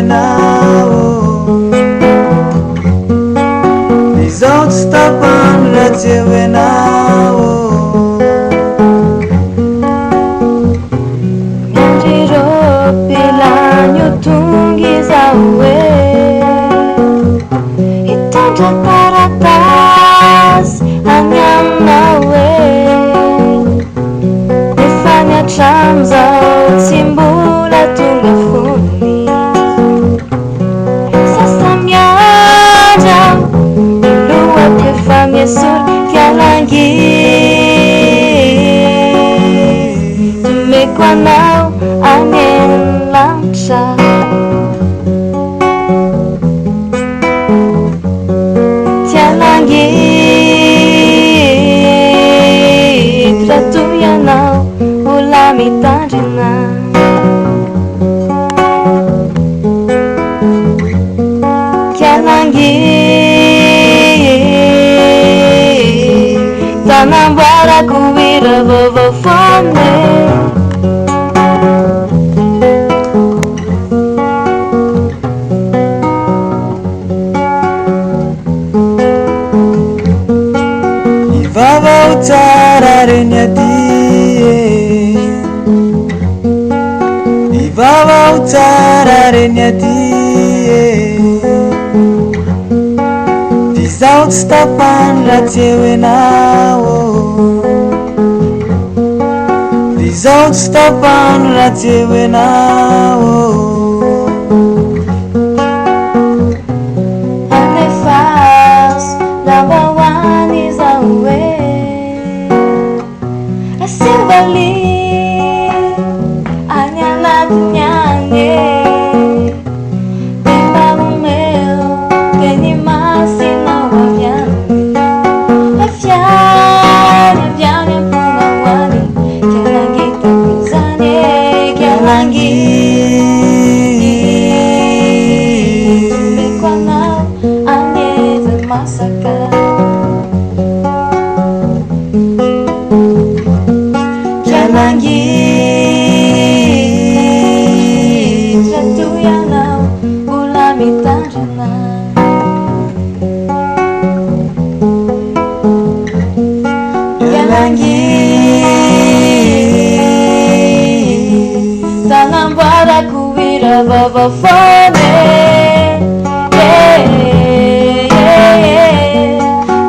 nao. These old stubborn rats you nao. Nandiro pilanyo tungiza uwe Itanda karatas anyam nawe Nifanya chamza simbula tunga funi Sasa myaja Ilua kefamye sur kialangi Tumekwa nao angin langcha Tialangi Tratuya nao ulami tanjina Tialangi Tanambara kuwira vovofone Vava utara nyadie, Vava utara nyadie. These out stop and let you nao. These out stop and let you nao. Tanambara kuwira vavafone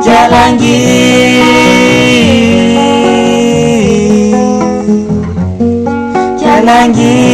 Jalangi Jalangi